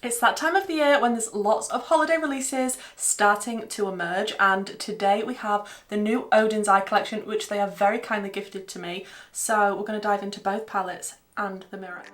It's that time of the year when there's lots of holiday releases starting to emerge, and today we have the new Odin's eye collection, which they have very kindly gifted to me. So we're going to dive into both palettes and the mirror.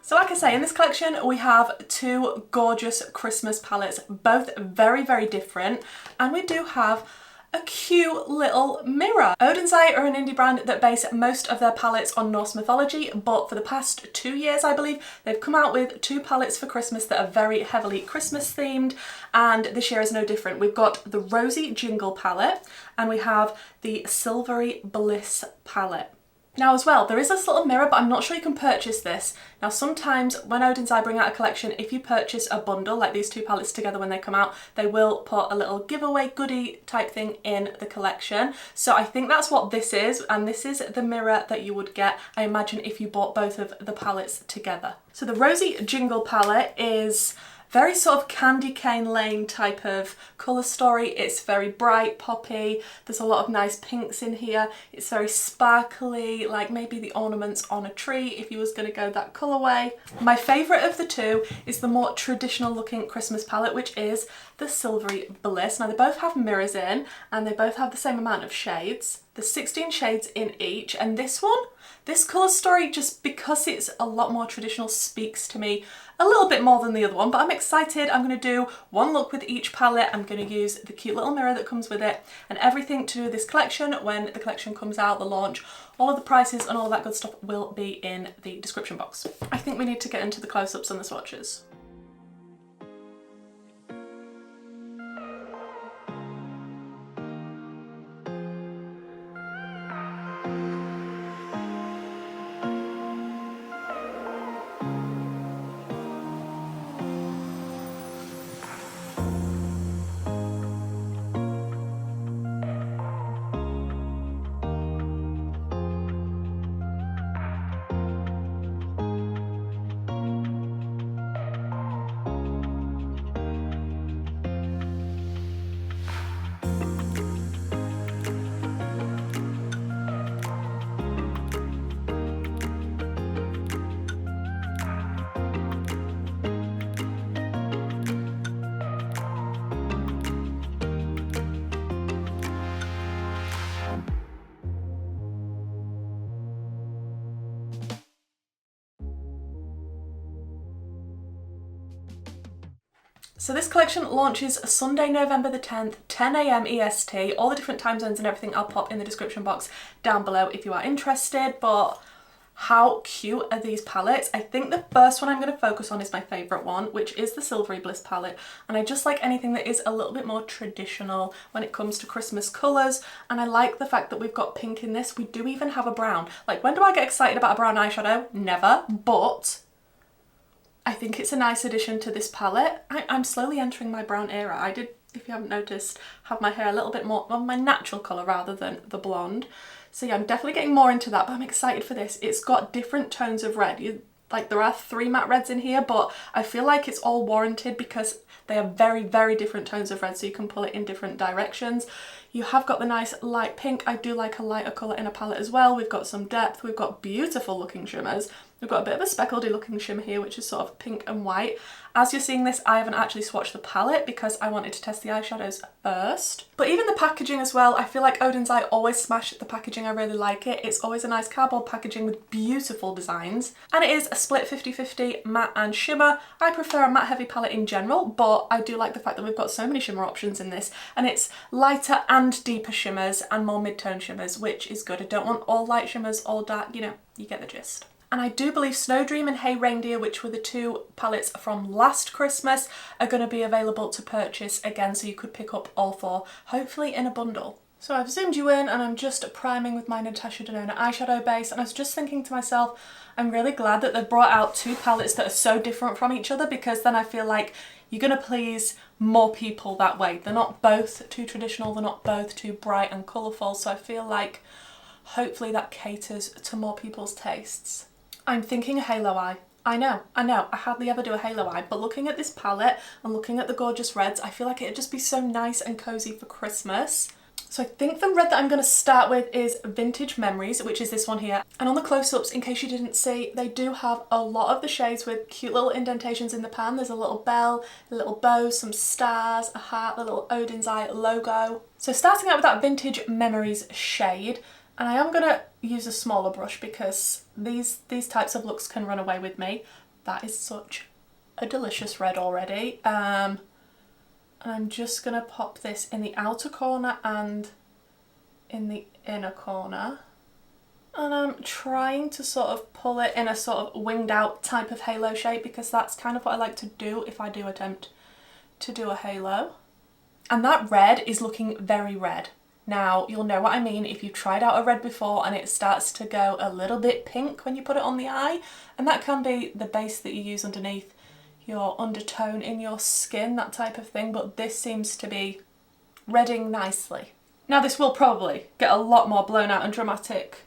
So like I say, in this collection we have two gorgeous Christmas palettes, both very, very different, and we do have a cute little mirror. Odin's Eye are an indie brand that base most of their palettes on Norse mythology, but for the past 2 years, I believe, they've come out with two palettes for Christmas that are very heavily Christmas themed, and this year is no different. We've got the Rosy Jingle palette and we have the Silvery Bliss palette. Now as well, there is this little mirror, but I'm not sure you can purchase this. Now sometimes when Odin's Eye bring out a collection, if you purchase a bundle, like these two palettes together when they come out, they will put a little giveaway goodie type thing in the collection. So I think that's what this is, and this is the mirror that you would get, I imagine, if you bought both of the palettes together. So the Rosy Jingle palette is very sort of candy cane lane type of colour story. It's very bright, poppy, there's a lot of nice pinks in here. It's very sparkly, like maybe the ornaments on a tree if you was going to go that colourway. My favourite of the two is the more traditional looking Christmas palette, which is the Silvery Bliss. Now they both have mirrors in and they both have the same amount of shades. There's 16 shades in each, and this one, this colour story, just because it's a lot more traditional, speaks to me a little bit more than the other one, but I'm excited. I'm going to do one look with each palette. I'm going to use the cute little mirror that comes with it, and everything to do with this collection when the collection comes out, the launch, all of the prices and all of that good stuff will be in the description box. I think we need to get into the close-ups and the swatches. So this collection launches Sunday, November the 10th, 10 AM EST. All the different time zones and everything I'll pop in the description box down below if you are interested. But how cute are these palettes? I think the first one I'm going to focus on is my favourite one, which is the Silvery Bliss palette. And I just like anything that is a little bit more traditional when it comes to Christmas colours. And I like the fact that we've got pink in this. We do even have a brown. Like, when do I get excited about a brown eyeshadow? Never. But I think it's a nice addition to this palette. I'm slowly entering my brown era. I did, if you haven't noticed, have my hair a little bit more on my natural colour rather than the blonde. So yeah, I'm definitely getting more into that, but I'm excited for this. It's got different tones of red. Like, there are 3 matte reds in here, but I feel like it's all warranted because they are very, very different tones of red, so you can pull it in different directions. You have got the nice light pink. I do like a lighter colour in a palette as well. We've got some depth. We've got beautiful looking shimmers. We've got a bit of a speckledy looking shimmer here, which is sort of pink and white. As you're seeing this, I haven't actually swatched the palette because I wanted to test the eyeshadows first. But even the packaging as well, I feel like Odin's Eye always smash the packaging. I really like it. It's always a nice cardboard packaging with beautiful designs. And it is a split 50-50 matte and shimmer. I prefer a matte heavy palette in general, but I do like the fact that we've got so many shimmer options in this. And it's lighter and deeper shimmers and more mid-tone shimmers, which is good. I don't want all light shimmers, all dark, you know, you get the gist. And I do believe Snowdream and Hey Reindeer, which were the two palettes from last Christmas, are going to be available to purchase again, so you could pick up all 4, hopefully in a bundle. So I've zoomed you in and I'm just priming with my Natasha Denona eyeshadow base, and I was just thinking to myself, I'm really glad that they've brought out 2 palettes that are so different from each other, because then I feel like you're going to please more people that way. They're not both too traditional, they're not both too bright and colourful, so I feel like hopefully that caters to more people's tastes. I'm thinking a halo eye. I know, I hardly ever do a halo eye, but looking at this palette and looking at the gorgeous reds, I feel like it'd just be so nice and cozy for Christmas. So I think the red that I'm going to start with is Vintage Memories, which is this one here. And on the close-ups, in case you didn't see, they do have a lot of the shades with cute little indentations in the pan. There's a little bell, a little bow, some stars, a heart, the little Odin's eye logo. So starting out with that Vintage Memories shade, and I am going to use a smaller brush because these types of looks can run away with me. That is such a delicious red already. And I'm just going to pop this in the outer corner and in the inner corner. And I'm trying to sort of pull it in a sort of winged out type of halo shape because that's kind of what I like to do if I do attempt to do a halo. And that red is looking very red. Now, you'll know what I mean if you've tried out a red before and it starts to go a little bit pink when you put it on the eye. And that can be the base that you use underneath your undertone in your skin, that type of thing, but this seems to be redding nicely. Now this will probably get a lot more blown out and dramatic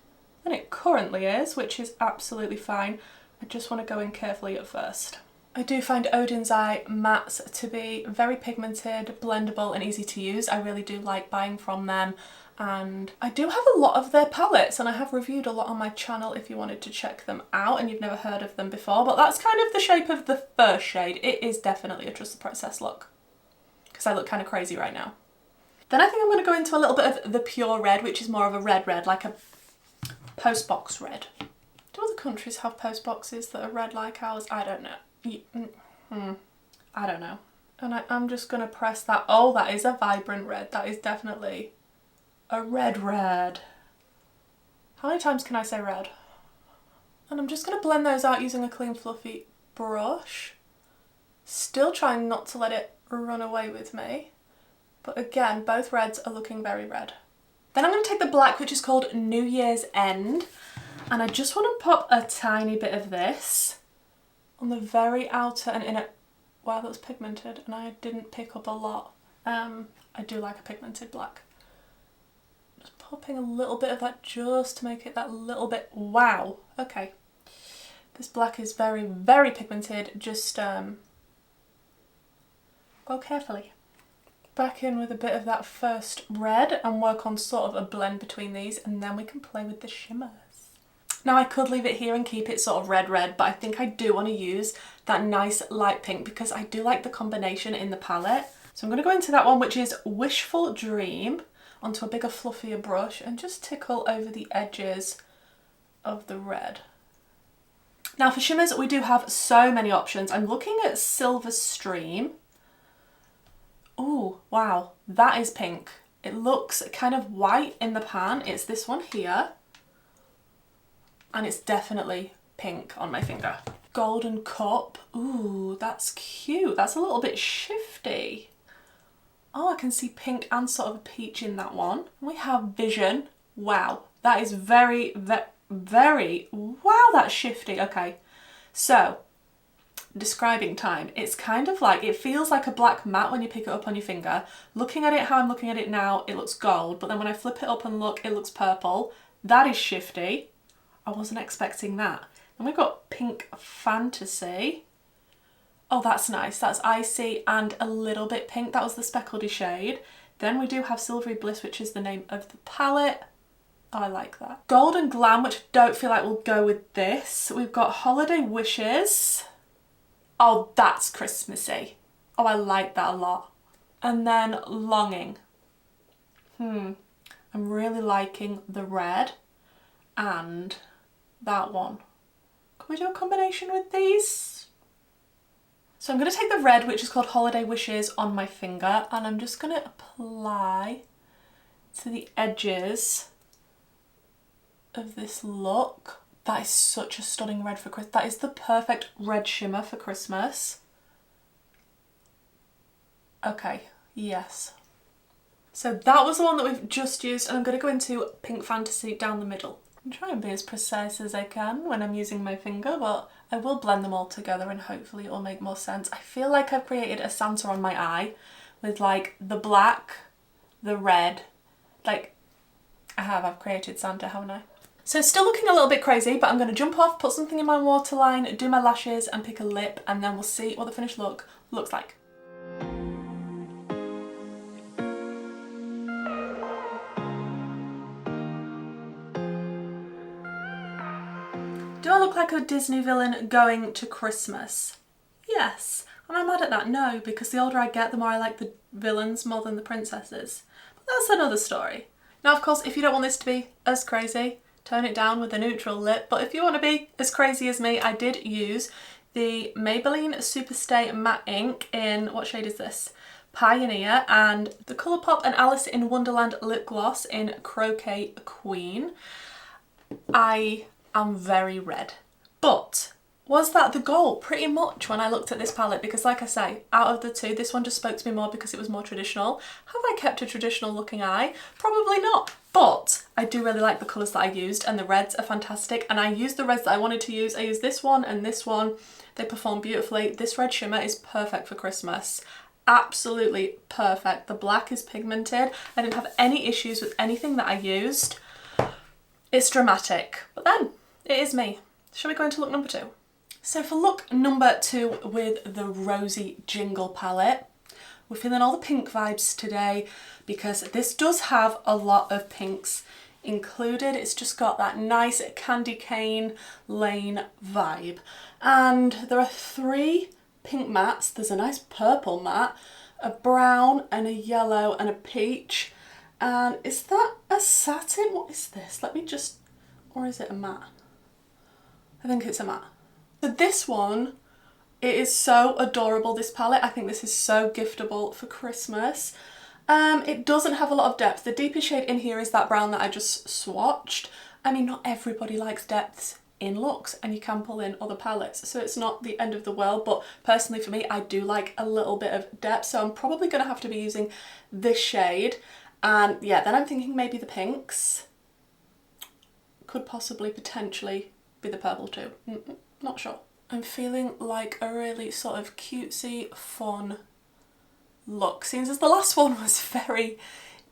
than it currently is, which is absolutely fine. I just want to go in carefully at first. I do find Odin's Eye mattes to be very pigmented, blendable and easy to use. I really do like buying from them. And I do have a lot of their palettes and I have reviewed a lot on my channel if you wanted to check them out and you've never heard of them before, but that's kind of the shape of the first shade. It is definitely a Trust the Process look because I look kind of crazy right now. Then I think I'm going to go into a little bit of the pure red, which is more of a red, like a postbox red. Do other countries have post boxes that are red like ours? I don't know. I don't know. And I'm just going to press that. Oh, that is a vibrant red. That is definitely a red. How many times can I say red? And I'm just going to blend those out using a clean fluffy brush. Still trying not to let it run away with me. But again, both reds are looking very red. Then I'm going to take the black, which is called New Year's End. And I just want to pop a tiny bit of this on the very outer and inner. Wow, that's pigmented and I didn't pick up a lot. I do like a pigmented black. Just popping a little bit of that just to make it that little bit. Wow, okay. This black is very, very pigmented. Just go carefully. Back in with a bit of that first red and work on sort of a blend between these and then we can play with the shimmers. Now I could leave it here and keep it sort of red, but I think I do want to use that nice light pink because I do like the combination in the palette. So I'm going to go into that one, which is Wishful Dream, onto a bigger, fluffier brush and just tickle over the edges of the red. Now for shimmers, we do have so many options. I'm looking at Silver Stream. Oh, wow, that is pink. It looks kind of white in the pan. It's this one here. And it's definitely pink on my finger. Golden Cup. Ooh, that's cute. That's a little bit shifty. Oh, I can see pink and sort of a peach in that one. We have Vision. Wow, that is very, wow, that's shifty. Okay, so describing time. It's kind of like, it feels like a black matte when you pick it up on your finger. Looking at it how I'm looking at it now, it looks gold, but then when I flip it up and look, it looks purple. That is shifty. I wasn't expecting that. And we've got Pink Fantasy. Oh, that's nice. That's icy and a little bit pink. That was the speckledy shade. Then we do have Silvery Bliss, which is the name of the palette. Oh, I like that. Golden Glam, which I don't feel like will go with this. We've got Holiday Wishes. Oh, that's Christmassy. Oh, I like that a lot. And then Longing. I'm really liking the red and that one. Can we do a combination with these? So I'm going to take the red, which is called Holiday Wishes, on my finger and I'm just going to apply to the edges of this look. That is such a stunning red for Christmas. That is the perfect red shimmer for Christmas. Okay, yes. So that was the one that we've just used and I'm going to go into Pink Fantasy down the middle. I'm trying to be as precise as I can when I'm using my finger, but I will blend them all together and hopefully it will make more sense. I feel like I've created a Santa on my eye with like the black, the red, like I've created Santa, haven't I? So still looking a little bit crazy, but I'm going to jump off, put something in my waterline, do my lashes and pick a lip and then we'll see what the finished look looks like. look like a Disney villain going to Christmas? Yes. Am I mad at that? No, because the older I get, the more I like the villains more than the princesses. But that's another story. Now, of course, if you don't want this to be as crazy, tone it down with a neutral lip. But if you want to be as crazy as me, I did use the Maybelline Superstay Matte Ink in, what shade is this? Pioneer, and the Colourpop and Alice in Wonderland lip gloss in Croquet Queen. I am very red. But was that the goal? Pretty much when I looked at this palette, because like I say, out of the two, this one just spoke to me more because it was more traditional. Have I kept a traditional looking eye? Probably not. But I do really like the colours that I used, and the reds are fantastic, and I used the reds that I wanted to use. I used this one and this one. They perform beautifully. This red shimmer is perfect for Christmas. Absolutely perfect. The black is pigmented. I didn't have any issues with anything that I used. It's dramatic, but then it is me. Shall we go into look number 2? So for look number 2 with the Rosy Jingle palette, we're feeling all the pink vibes today because this does have a lot of pinks included. It's just got that nice candy cane lane vibe. And there are 3 pink mattes. There's a nice purple matte, a brown and a yellow and a peach. And is that a satin? What is this? Let me just, or is it a matte? I think it's a matte. So this one, it is so adorable, this palette. I think this is so giftable for Christmas. It doesn't have a lot of depth. The deepest shade in here is that brown that I just swatched. I mean, not everybody likes depths in looks, and you can pull in other palettes, so it's not the end of the world, but personally for me, I do like a little bit of depth, so I'm probably going to have to be using this shade. And yeah, then I'm thinking maybe the pinks could possibly potentially be the purple too. Not sure. I'm feeling like a really sort of cutesy, fun look. Seems as the last one was very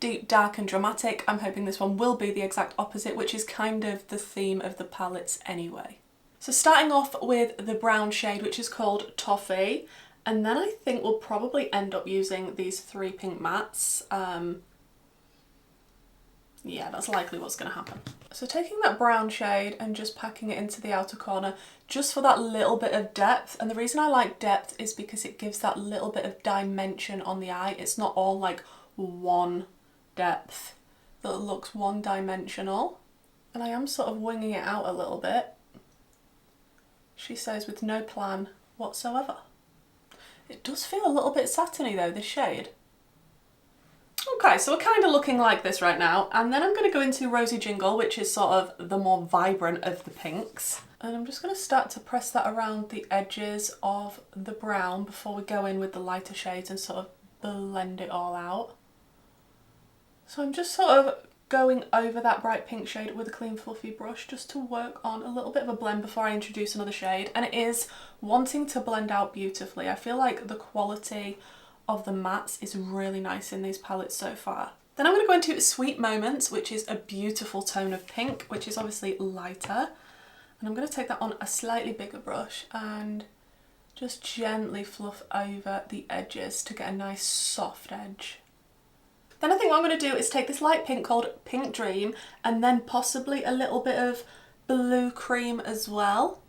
deep, dark and dramatic, I'm hoping this one will be the exact opposite, which is kind of the theme of the palettes anyway. So starting off with the brown shade, which is called Toffee, and then I think we'll probably end up using these 3 pink mattes. Yeah, that's likely what's going to happen. So taking that brown shade and just packing it into the outer corner just for that little bit of depth. And the reason I like depth is because it gives that little bit of dimension on the eye. It's not all like one depth that looks one-dimensional. And I am sort of winging it out a little bit. She says with no plan whatsoever. It does feel a little bit satiny though, this shade. Okay, so we're kind of looking like this right now, and then I'm going to go into Rosy Jingle, which is sort of the more vibrant of the pinks. And I'm just going to start to press that around the edges of the brown before we go in with the lighter shades and sort of blend it all out. So I'm just sort of going over that bright pink shade with a clean fluffy brush just to work on a little bit of a blend before I introduce another shade. And it is wanting to blend out beautifully. I feel like the quality of the mattes is really nice in these palettes so far. Then I'm going to go into Sweet Moments, which is a beautiful tone of pink, which is obviously lighter. And I'm going to take that on a slightly bigger brush and just gently fluff over the edges to get a nice soft edge. Then I think what I'm going to do is take this light pink called Pink Dream and then possibly a little bit of blue cream as well.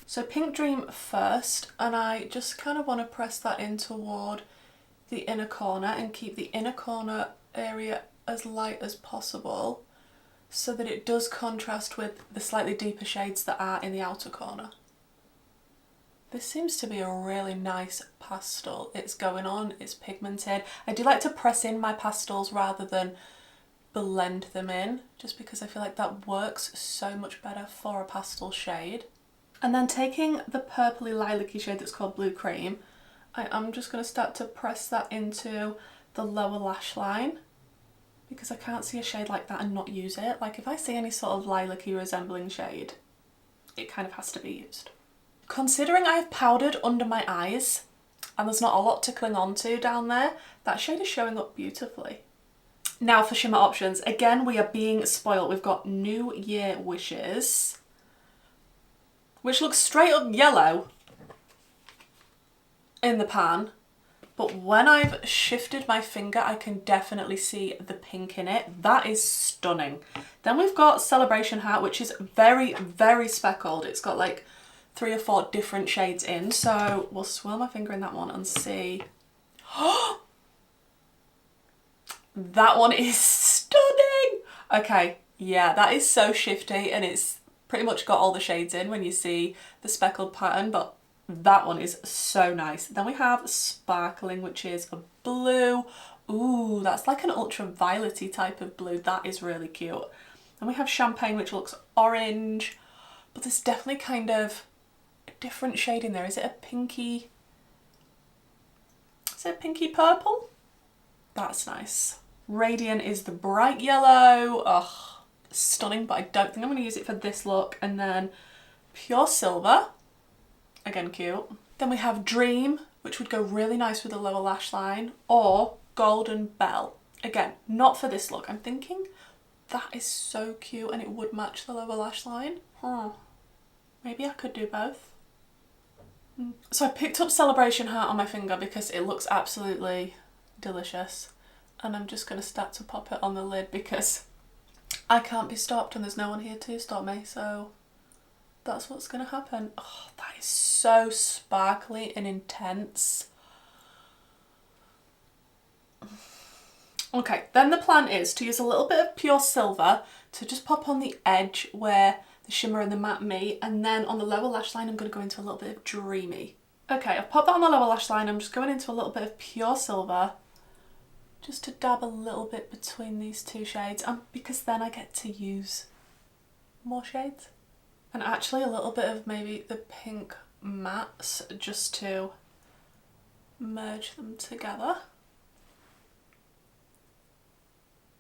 So Pink Dream first, and I just kind of want to press that in toward the inner corner and keep the inner corner area as light as possible so that it does contrast with the slightly deeper shades that are in the outer corner. This seems to be a really nice pastel. It's going on, it's pigmented. I do like to press in my pastels rather than blend them in, just because I feel like that works so much better for a pastel shade. And then taking the purpley lilac-y shade that's called Blue Cream, I'm just going to start to press that into the lower lash line because I can't see a shade like that and not use it. Like if I see any sort of lilac-y resembling shade, it kind of has to be used. Considering I have powdered under my eyes and there's not a lot to cling on to down there, that shade is showing up beautifully. Now for shimmer options, again we are being spoiled. We've got New Year Wishes, which looks straight up yellow in the pan, but when I've shifted my finger, I can definitely see the pink in it. That is stunning. Then we've got Celebration Hat, which is very, very speckled. It's got like 3 or 4 different shades in. So we'll swirl my finger in that one and see. That one is stunning. Okay, yeah, that is so shifty, and it's pretty much got all the shades in when you see the speckled pattern, but that one is so nice. Then we have Sparkling, which is a blue. Ooh, that's like an ultraviolet-y type of blue. That is really cute. And we have Champagne, which looks orange, but there's definitely kind of a different shade in there. Is it a pinky? Is it a pinky purple? That's nice. Radiant is the bright yellow. Ugh, stunning, but I don't think I'm going to use it for this look. And then Pure Silver, again cute. Then we have Dream, which would go really nice with the lower lash line, or Golden Bell. Again, not for this look. I'm thinking that is so cute and it would match the lower lash line. Maybe I could do both. So I picked up Celebration Hat on my finger because it looks absolutely delicious. And I'm just going to start to pop it on the lid because I can't be stopped and there's no one here to stop me. So that's what's going to happen. Oh, that is so sparkly and intense. Okay, then the plan is to use a little bit of Pure Silver to just pop on the edge where the shimmer and the matte meet, and then on the lower lash line I'm going to go into a little bit of Dreamy. Okay, I've popped that on the lower lash line. I'm just going into a little bit of Pure Silver just to dab a little bit between these 2 shades, and because then I get to use more shades. And actually a little bit of maybe the pink mattes just to merge them together.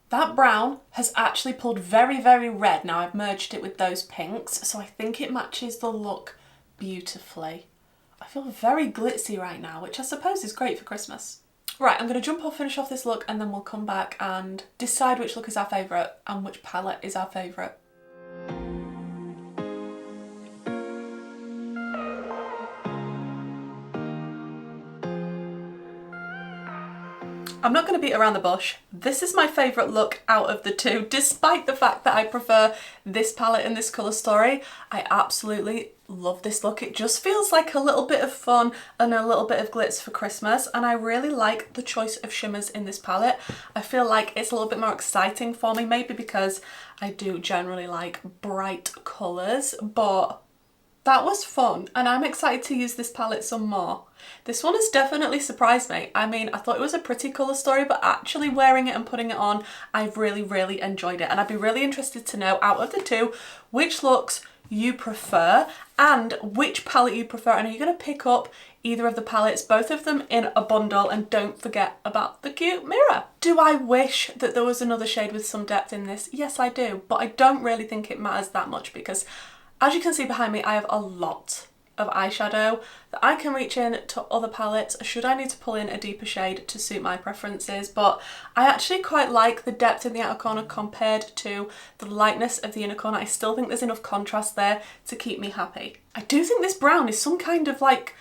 That brown has actually pulled very, very red. Now I've merged it with those pinks, so I think it matches the look beautifully. I feel very glitzy right now, which I suppose is great for Christmas. Right, I'm going to jump off, finish off this look, and then we'll come back and decide which look is our favourite and which palette is our favourite. I'm not going to beat around the bush. This is my favourite look out of the 2, despite the fact that I prefer this palette and this colour story. I absolutely love this look. It just feels like a little bit of fun and a little bit of glitz for Christmas, and I really like the choice of shimmers in this palette. I feel like it's a little bit more exciting for me, maybe because I do generally like bright colours, but that was fun and I'm excited to use this palette some more. This one has definitely surprised me. I mean, I thought it was a pretty colour story, but actually wearing it and putting it on, I've really, really enjoyed it. And I'd be really interested to know, out of the 2, which looks you prefer and which palette you prefer. And are you going to pick up either of the palettes, both of them in a bundle? And don't forget about the cute mirror. Do I wish that there was another shade with some depth in this? Yes, I do. But I don't really think it matters that much because, as you can see behind me, I have a lot of eyeshadow that I can reach in to other palettes should I need to pull in a deeper shade to suit my preferences. But I actually quite like the depth in the outer corner compared to the lightness of the inner corner. I still think there's enough contrast there to keep me happy. I do think this brown is some kind of like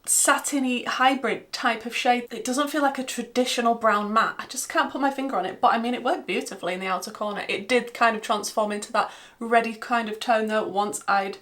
satiny hybrid type of shade. It doesn't feel like a traditional brown matte. I just can't put my finger on it, but I mean, it worked beautifully in the outer corner. It did kind of transform into that reddy kind of tone though once I'd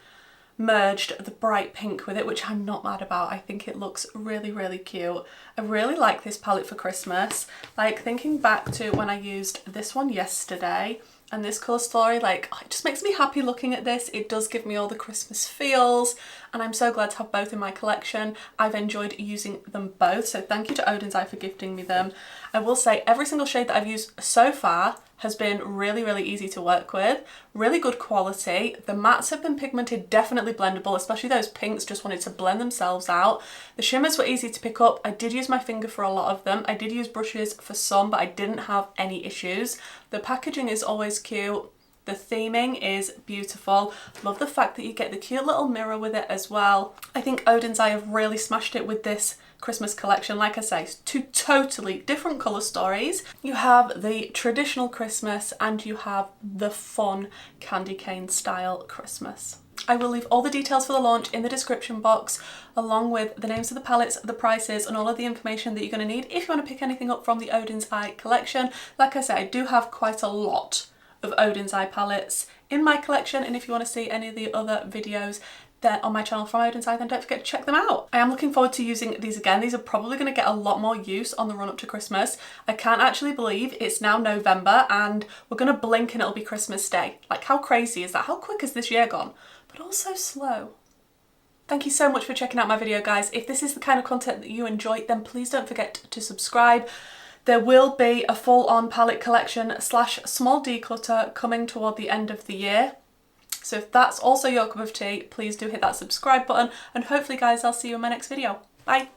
merged the bright pink with it, which I'm not mad about. I think it looks really, really cute. I really like this palette for Christmas. Like, thinking back to when I used this one yesterday and this colour story, like, it just makes me happy looking at this. It does give me all the Christmas feels, and I'm so glad to have both in my collection. I've enjoyed using them both, so thank you to Odin's Eye for gifting me them. I will say every single shade that I've used so far has been really, really easy to work with, really good quality. The mattes have been pigmented, definitely blendable, especially those pinks just wanted to blend themselves out. The shimmers were easy to pick up. I did use my finger for a lot of them. I did use brushes for some, but I didn't have any issues. The packaging is always cute. The theming is beautiful. Love the fact that you get the cute little mirror with it as well. I think Odin's Eye have really smashed it with this Christmas collection. Like I say, 2 totally different colour stories. You have the traditional Christmas and you have the fun candy cane style Christmas. I will leave all the details for the launch in the description box, along with the names of the palettes, the prices, and all of the information that you're going to need if you want to pick anything up from the Odin's Eye collection. Like I said, I do have quite a lot of Odin's Eye palettes in my collection, and if you want to see any of the other videos then on my channel from Odin's Eye, then don't forget to check them out. I am looking forward to using these again. These are probably going to get a lot more use on the run up to Christmas. I can't actually believe it's now November and we're going to blink and it'll be Christmas Day. Like, how crazy is that? How quick has this year gone? But also slow. Thank you so much for checking out my video, guys. If this is the kind of content that you enjoy, then please don't forget to subscribe. There will be a full-on palette collection / small declutter coming toward the end of the year. So if that's also your cup of tea, please do hit that subscribe button, and hopefully guys, I'll see you in my next video. Bye!